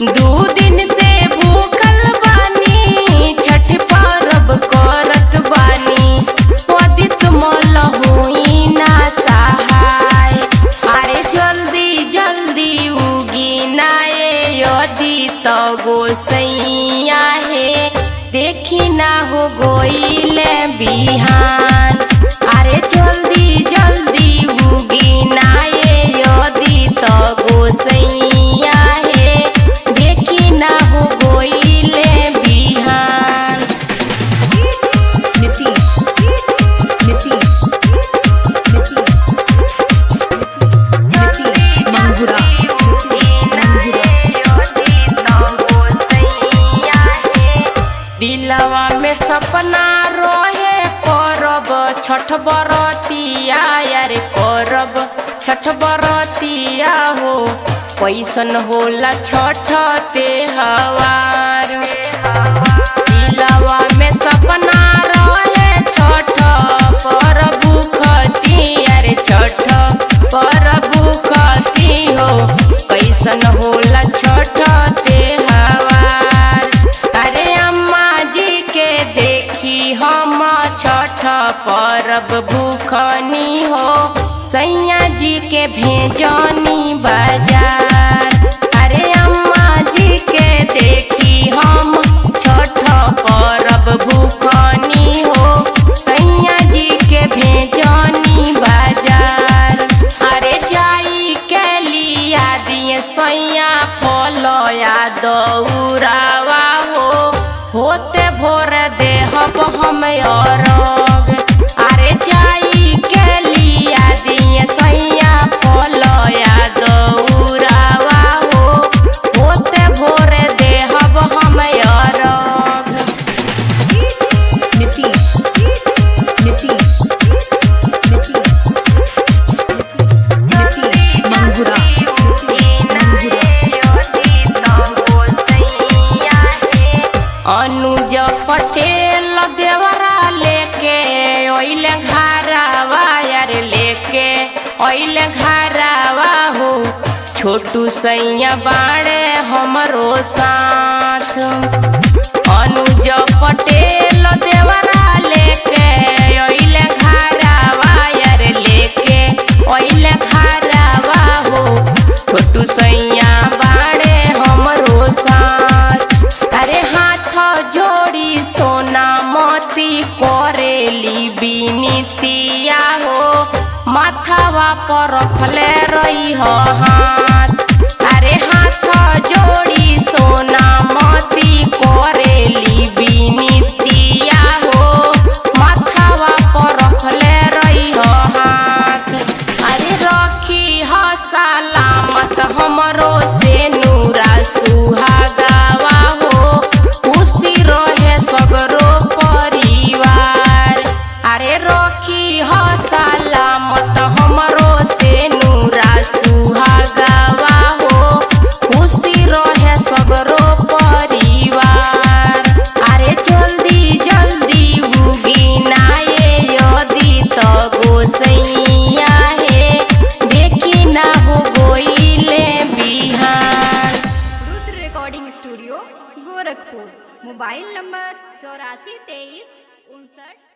दू दिन से भूखल बानी, छठ पर्व करत बानी, पदित मल होई ना सहाय। अरे जल्दी जल्दी उगी नाये यदि तो गोसैया है, देखी ना हो गोइले बिहान। अरे जल्दी जल्दी उगी नाये यदि तो गोसैया है, देखी ना हो गोइले बिहान। नीतीश मंगुरा दिलवा में सपना रोहे करब छठ बरतिया, यार करब छठ बरतिया हो, कैसन होला छठ त्योहार। दिलवा में सपना रोहे छठ पर भूखती, अरे छठ पर भूखती हो, कैसन होला छठ त्योहार। अरे अम्मा जी के देखी हम छठ पर्व भूखनी हो, सैया जी के भेजनी बाजार। अरे अम्मा जी के देखी हम छठ पर्व भूखनी हो, सैया जी के भेजनी बाजार। अरे जाई के लिया दिए सैया फल या दौरावा हो, होते भोर देहब हम अरग। अरे जाई के लिया दिए सैया फल या दौरावा हो, होते भोर देहब हम अरग। नीतीश मंगुरा अनुज पटेल देवरा लेके ओइले घरवा, यार लेके ओइले घरवा हो, छोटू सैया बाड़े हमरो साथ। अनुज पटेल देवरा लेके ओइले घरवा, यार लेके ओइले घरवा हो, छोटू सैया बाड़े हमरो साथ। अरे हाथ जोड़ी सोना मोती करेली बिनतिया हो, माथावा पर रखले रही हो हाथ। अरे हाथ जोड़ी सोना मोती करेली बिनतिया हो, माथावा पर रखले रही हो हाथ। अरे रखी हो सलामत हमरो से नूरा सुहागावा हो, खुशी रहे सगरो परिवार। अरे रखी हो सलामत हमरो से नूरा सुहागावा हो, खुशी रहे सगरो परिवार। अरे जल्दी जल्दी उगी नाये यदि तो गोसैया है, देखी ना हो गोइले बिहान। Rudra recording studio Gorakhpur. Mobile number 84 23 59।